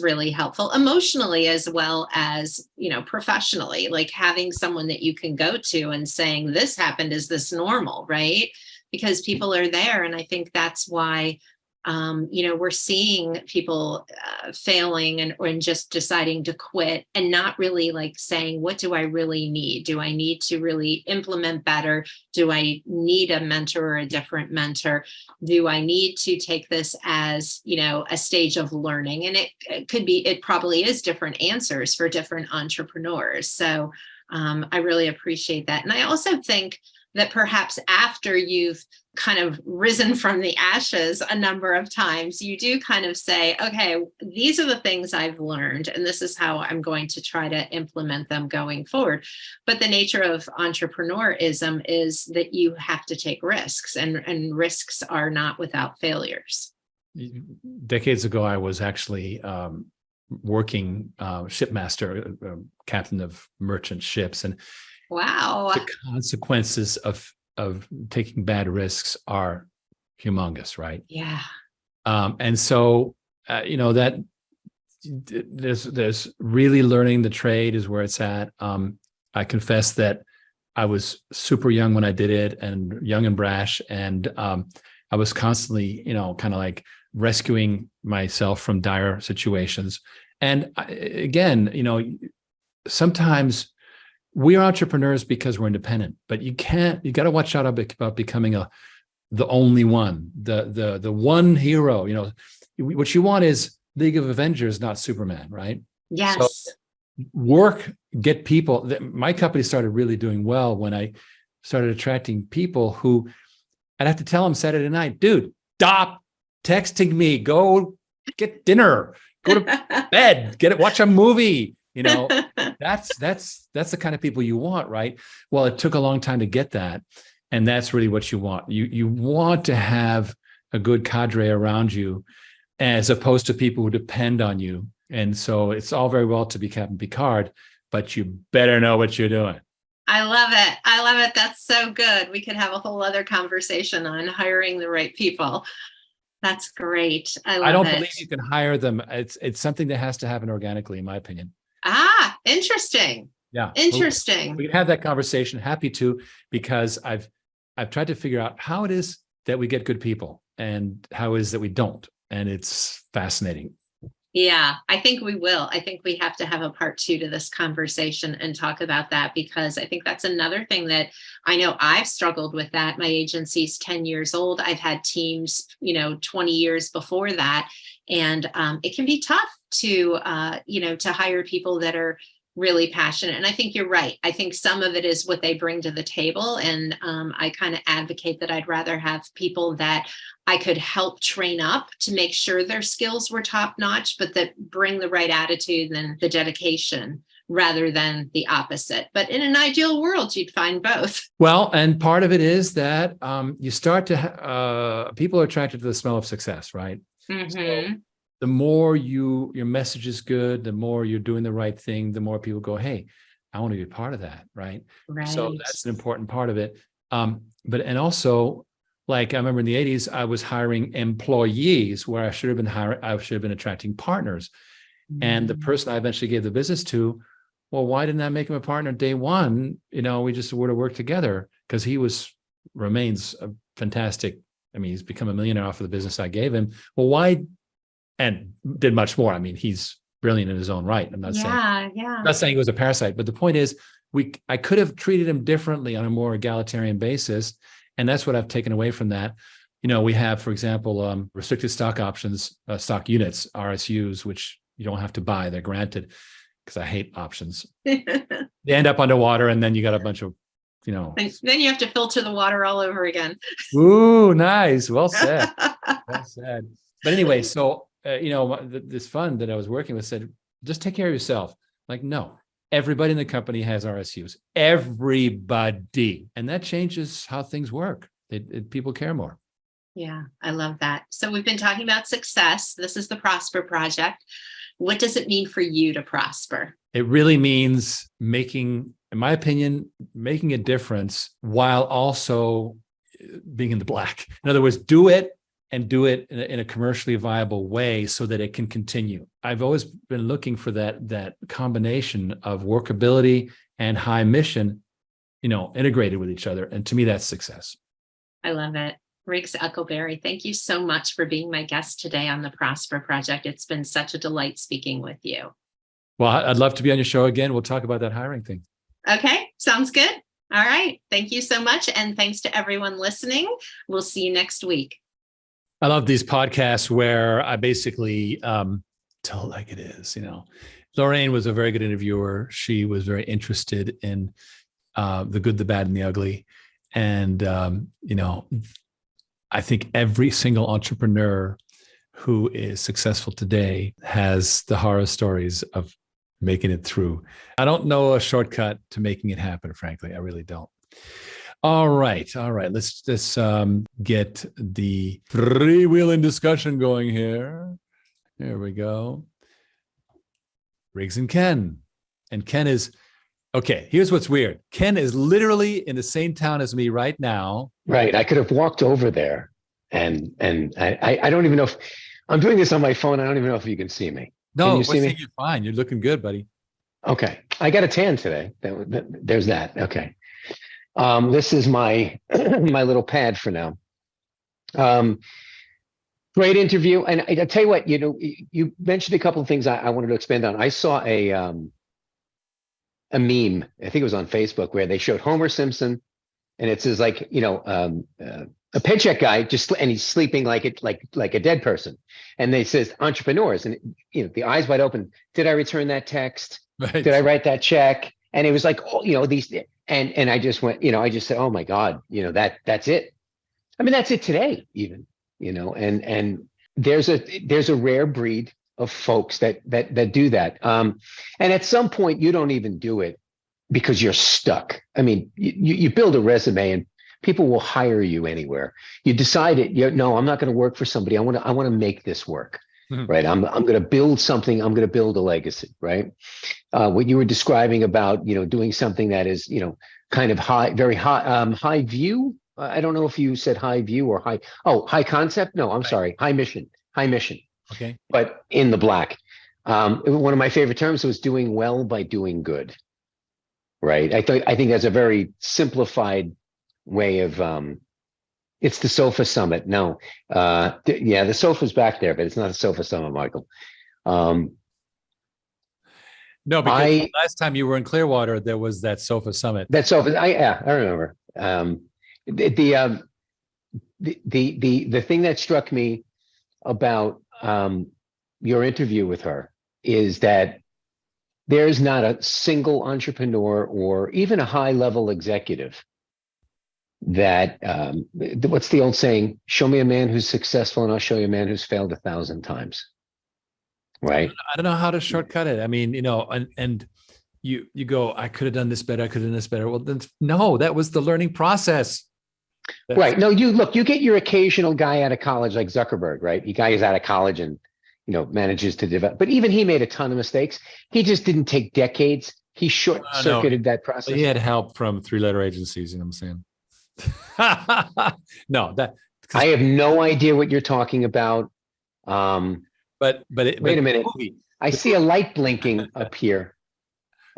really helpful emotionally as well as, professionally, like having someone that you can go to and saying, this happened, is this normal, right? Because people are there. And I think that's why, we're seeing people failing and just deciding to quit, and not really like saying, what do I really need? Do I need to really implement better? Do I need a mentor or a different mentor? Do I need to take this as, a stage of learning? And it probably is different answers for different entrepreneurs. So I really appreciate that. And I also think that perhaps after you've kind of risen from the ashes a number of times, you do kind of say, okay, these are the things I've learned, and this is how I'm going to try to implement them going forward. But the nature of entrepreneurism is that you have to take risks, and risks are not without failures. Decades ago, I was actually working shipmaster, captain of merchant ships, and wow, the consequences of taking bad risks are humongous, right? Yeah. And so, that there's really learning the trade is where it's at. I confess that I was super young when I did it, and young and brash, and I was constantly, kind of like rescuing myself from dire situations. And again, sometimes we are entrepreneurs because we're independent, but you got to watch out about becoming the only one, the one hero. What you want is League of Avengers, not Superman, right? Yes. So get people. My company started really doing well when I started attracting people who I'd have to tell them Saturday night, dude, stop texting me, go get dinner, go to bed, watch a movie. That's the kind of people you want, right? Well, it took a long time to get that. And that's really what you want. You want to have a good cadre around you as opposed to people who depend on you. And so it's all very well to be Captain Picard, but you better know what you're doing. I love it. I love it. That's so good. We could have a whole other conversation on hiring the right people. That's great. I don't believe you can hire them. It's something that has to happen organically, in my opinion. Ah, interesting. Yeah. Interesting. We can have that conversation. Happy to, because I've tried to figure out how it is that we get good people and how it is that we don't. And it's fascinating. Yeah, I think we will. I think we have to have a part 2 to this conversation and talk about that, because I think that's another thing that I know I've struggled with. That my agency's 10 years old. I've had teams, 20 years before that. And it can be tough to hire people that are really passionate. And I think you're right. I think some of it is what they bring to the table. And I kind of advocate that I'd rather have people that I could help train up to make sure their skills were top notch, but that bring the right attitude and the dedication rather than the opposite. But in an ideal world, you'd find both. Well, and part of it is that you start to, people are attracted to the smell of success, right? Mm-hmm. So the more your message is good, the more you're doing the right thing, the more people go, hey, I want to be part of that, right? Right. So that's an important part of it. And also, like I remember in the 80s, I was hiring employees where I should have been attracting partners. Mm-hmm. And the person I eventually gave the business to, well, why didn't I make him a partner day one? We just would have worked together, because he remains a fantastic. I mean, he's become a millionaire off of the business I gave him. Well, why? And did much more. I mean, he's brilliant in his own right. I'm not saying he was a parasite, but the point is, I could have treated him differently on a more egalitarian basis. And that's what I've taken away from that. We have, for example, restricted stock options, stock units, RSUs, which you don't have to buy. They're granted, because I hate options. They end up underwater, and then you got a bunch of, And then you have to filter the water all over again. Ooh, nice. Well said. Well said. But anyway, so, this fund that I was working with said, just take care of yourself. Like, no, everybody in the company has RSUs. Everybody. And that changes how things work. People care more. Yeah, I love that. So we've been talking about success. This is the Prosper Project. What does it mean for you to prosper? It really means in my opinion, making a difference while also being in the black. In other words, do it in a commercially viable way so that it can continue. I've always been looking for that combination of workability and high mission, integrated with each other. And to me, that's success. I love it. Riggs Eckelberry, thank you so much for being my guest today on the Prosper Project. It's been such a delight speaking with you. Well, I'd love to be on your show again. We'll talk about that hiring thing. Okay, sounds good. All right. Thank you so much. And thanks to everyone listening. We'll see you next week. I love these podcasts where I basically tell it like it is. Lorraine was a very good interviewer. She was very interested in the good, the bad, and the ugly. And, I think every single entrepreneur who is successful today has the horror stories of making it through. I don't know a shortcut to making it happen, frankly. I really don't. All right. Let's just get the freewheeling discussion going here. Here we go. Riggs and Ken. And Ken is, okay, here's what's weird. Ken is literally in the same town as me right now. Right. I could have walked over there and I don't even know if I'm doing this on my phone. I don't even know if you can see me. No, can you see me? You're fine. You're looking good, buddy. Okay. I got a tan today. There's that. Okay. This is my my little pad for now. Great interview. And I tell you what, you mentioned a couple of things I wanted to expand on. I saw a meme, I think it was on Facebook, where they showed Homer Simpson, and it says like, a paycheck guy and he's sleeping like a dead person. And they says entrepreneurs, and the eyes wide open. Did I return that text? Right. Did I write that check? And it was like, these, and I just went, I just said, oh my God, that's it. I mean, that's it today even, and there's a rare breed of folks that do that. And at some point, you don't even do it because you're stuck. I mean, you build a resume and people will hire you anywhere. You decide no, I'm not going to work for somebody. I want to make this work. Right. I'm going to build something. I'm going to build a legacy. Right. What you were describing about, doing something that is, kind of very high view. I don't know if you said high view or high concept. No, I'm sorry. High mission. Okay. But in the black. One of my favorite terms was doing well by doing good. Right. I think that's a very simplified way of, it's the sofa summit. No, the sofa's back there, but it's not a sofa summit, Michael. No, because last time you were in Clearwater, there was that sofa summit. That sofa, I remember. The thing that struck me about your interview with her is that there's not a single entrepreneur or even a high-level executive that what's the old saying? Show me a man who's successful, and I'll show you a man who's failed 1,000 times. Right? I don't know how to shortcut it. I mean, and you go, I could have done this better. I could have done this better. Well, then no, that was the learning process. Right. No, you get your occasional guy out of college like Zuckerberg, right? You guy is out of college and manages to develop, but even he made a ton of mistakes. He just didn't take decades. He short-circuited that process. He had help from 3-letter agencies, you know what I'm saying? No, I have no idea what you're talking about. Wait a minute. I see a light blinking up here.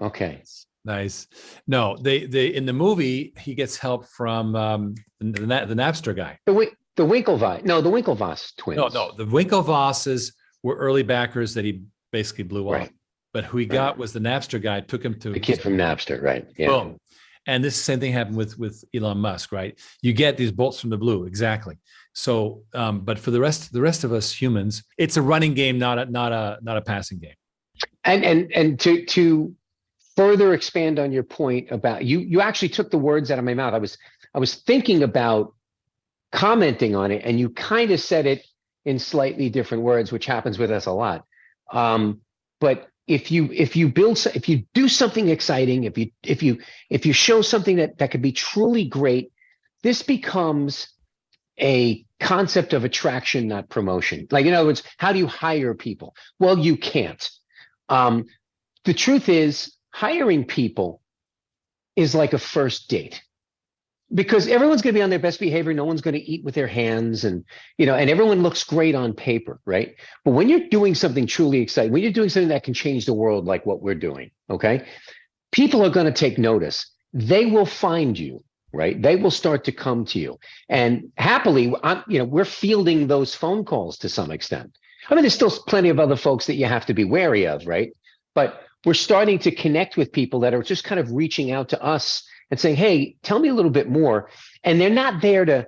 Okay. Nice. No, they in the movie he gets help from the Napster guy. The Winklevoss twins. No, the Winklevosses were early backers that he basically blew off. But who he got was the Napster guy. Took him to the kid from Napster, right? Yeah. Boom. And this same thing happened with Elon Musk, right? You get these bolts from the blue, exactly. So, but for the rest of us humans, it's a running game, not a passing game. And to further expand on your point about you actually took the words out of my mouth. I was thinking about commenting on it, and you kind of said it in slightly different words, which happens with us a lot. But if you do something exciting, if you show something that could be truly great, this becomes a concept of attraction, not promotion. Like, in other words, how do you hire people? Well, you can't. The truth is, hiring people is like a first date, because everyone's going to be on their best behavior. No one's going to eat with their hands, and everyone looks great on paper, right? But when you're doing something truly exciting, when you're doing something that can change the world, like what we're doing, okay, people are going to take notice. They will find you, right? They will start to come to you, and happily, we're fielding those phone calls to some extent. I mean, there's still plenty of other folks that you have to be wary of, right? But we're starting to connect with people that are just kind of reaching out to us and saying, hey, tell me a little bit more. And they're not there to,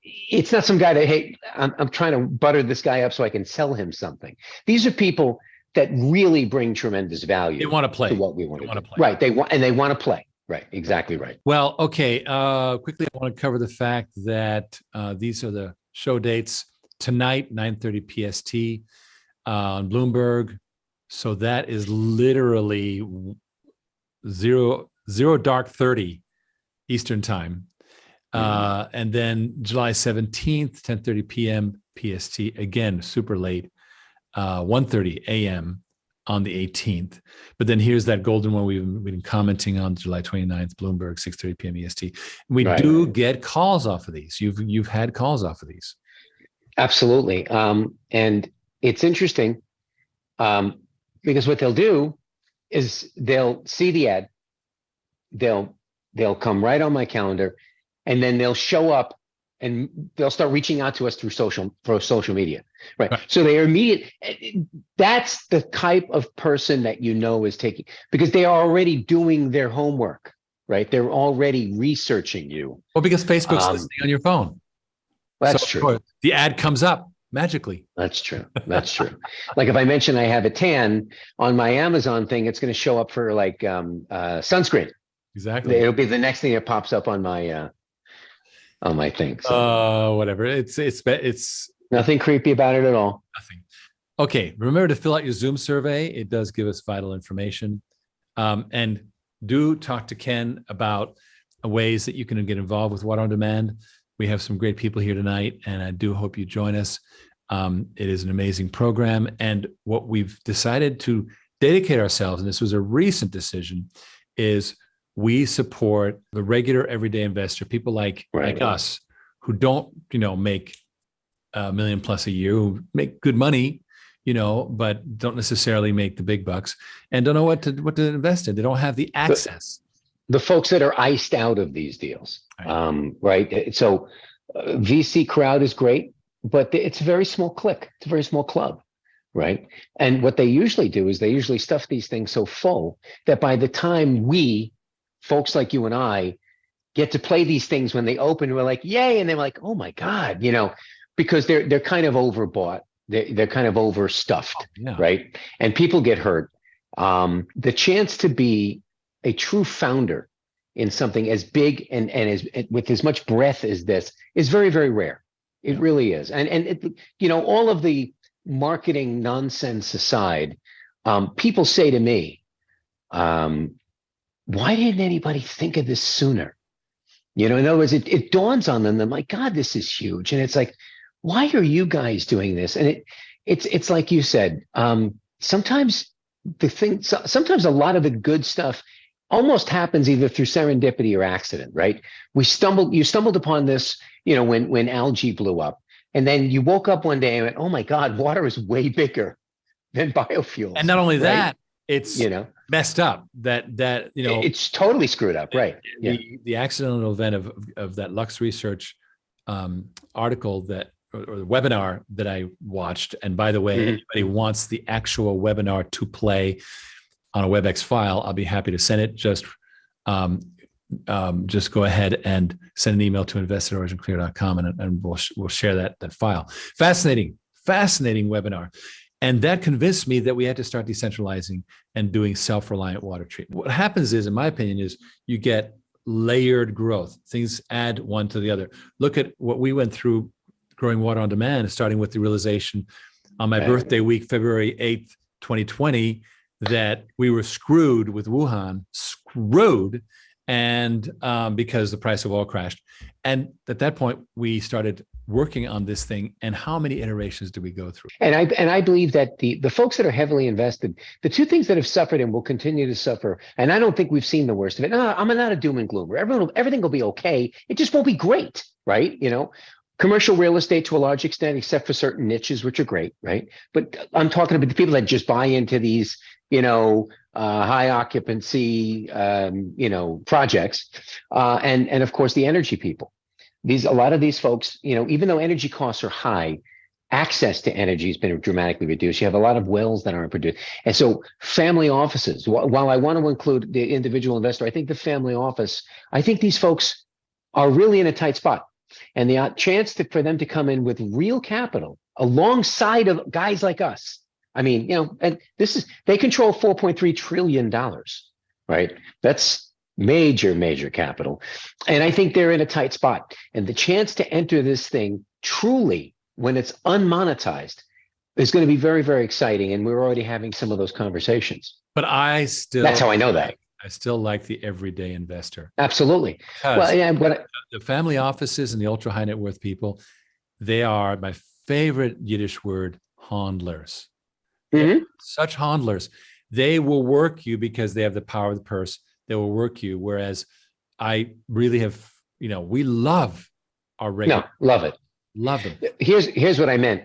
it's not some guy that, hey, I'm trying to butter this guy up so I can sell him something. These are people that really bring tremendous value. They want to play to what we want to play. Right. They want to play. Right. Exactly right. Well, okay. Quickly, I want to cover the fact that these are the show dates tonight, 9:30 PST on Bloomberg. So that is literally zero dark 30 Eastern time. And then July 17th, 10:30 p.m. PST, again, super late, 1:30 a.m. on the 18th. But then here's that golden one we've been commenting on, July 29th, Bloomberg, 6:30 p.m. EST. We do get calls off of these. You've had calls off of these. Absolutely. And it's interesting. Because what they'll do is they'll see the ad, they'll come right on my calendar, and then they'll show up and they'll start reaching out to us through social media, right? So they are immediate. That's the type of person that is taking, because they are already doing their homework, right? They're already researching you. Well, because Facebook's listening on your phone. That's true. The ad comes up magically. That's true. Like if I mention I have a tan on my Amazon thing, it's going to show up for like sunscreen. Exactly. It'll be the next thing that pops up on my thing. So. Whatever. It's nothing creepy about it at all. Nothing. Okay, remember to fill out your Zoom survey. It does give us vital information. And do talk to Ken about ways that you can get involved with Water on Demand. We have some great people here tonight, and I do hope you join us. It is an amazing program. And what we've decided to dedicate ourselves, and this was a recent decision, is we support the regular everyday investor, people like us who don't, make $1 million plus a year, who make good money, but don't necessarily make the big bucks and don't know what to invest in. They don't have the access. The folks that are iced out of these deals, right? So VC crowd is great, but it's a very small clique. It's a very small club, right? And what they usually do is they usually stuff these things so full that by the time we, folks like you and I, get to play these things when they open, we're like, yay. And they're like, oh my God, because they're kind of overbought. They're kind of overstuffed, right? And people get hurt. The chance to be a true founder in something as big and as with as much breadth as this is very, very rare. It really is. And it, all of the marketing nonsense aside, people say to me, why didn't anybody think of this sooner? In other words, it dawns on them, my God, this is huge. And it's like, why are you guys doing this? And it's like you said, sometimes a lot of the good stuff almost happens either through serendipity or accident, right? You stumbled upon this, when algae blew up, and then you woke up one day and went, oh my God, water is way bigger than biofuels. And not only that, it's messed up that it's totally screwed up, right? The accidental event of that Lux Research article or the webinar that I watched. And by the way, anybody wants the actual webinar to play on a WebEx file, I'll be happy to send it. Just go ahead and send an email to invest@originclear.com and we'll share that file. Fascinating webinar. And that convinced me that we had to start decentralizing and doing self-reliant water treatment. What happens is, in my opinion, is you get layered growth. Things add one to the other. Look at what we went through growing Water on Demand, starting with the realization on my birthday week, February 8th, 2020, that we were screwed with Wuhan, and because the price of oil crashed. And at that point, we started working on this thing. And how many iterations do we go through? And I believe that the folks that are heavily invested, the two things that have suffered and will continue to suffer, and I don't think we've seen the worst of it. No, I'm not a doom and gloomer. Everything will be okay. It just won't be great, right? Commercial real estate to a large extent, except for certain niches, which are great, right? But I'm talking about the people that just buy into these, high occupancy, projects, and of course the energy people. A lot of these folks, even though energy costs are high, access to energy has been dramatically reduced. You have a lot of wells that aren't produced, and so family offices. While I want to include the individual investor, I think the family office. I think these folks are really in a tight spot. And the chance for them to come in with real capital alongside of guys like us. I mean, and they control $4.3 trillion, right? That's major capital. And I think they're in a tight spot. And the chance to enter this thing truly when it's unmonetized is going to be very, very exciting. And we're already having some of those conversations. But that's how I know that. I still like the everyday investor. Absolutely. Well, yeah, the family offices and the ultra high net worth people, they are my favorite Yiddish word, handlers. Such handlers. They will work you because they have the power of the purse. They will work you. Whereas I really have, we love our regular. No, love it. Love them. Here's what I meant.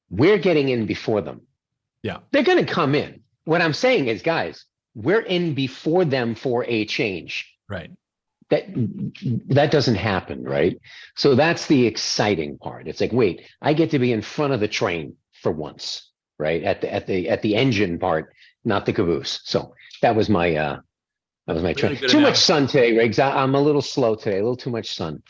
We're getting in before them. Yeah. They're going to come in. What I'm saying is, guys, we're in before them for a change. Right. That doesn't happen, right? So that's the exciting part. It's like, wait, I get to be in front of the train for once, right? At the engine part, not the caboose. So that was my train. Too much sun today, Riggs. I'm a little slow today. A little too much sun.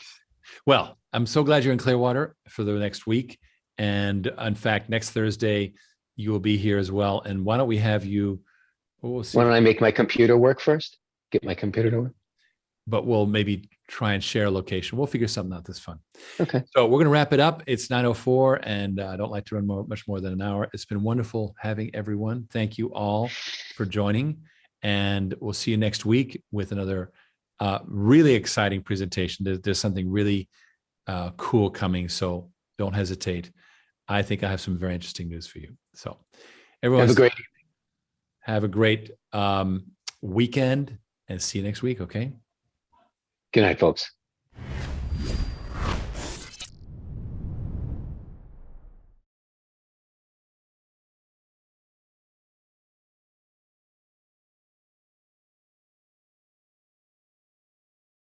Well, I'm so glad you're in Clearwater for the next week, and in fact, next Thursday you will be here as well. And why don't we have you? We'll see. Why don't I make my computer work first? Get my computer to work. But we'll maybe try and share a location. We'll figure something out that's fun. Okay. So we're going to wrap it up. It's 9:04, and I don't like to run much more than an hour. It's been wonderful having everyone. Thank you all for joining, and we'll see you next week with another really exciting presentation. There's something really cool coming, so don't hesitate. I think I have some very interesting news for you. So everyone have a great weekend, and see you next week. Okay. Good night, folks.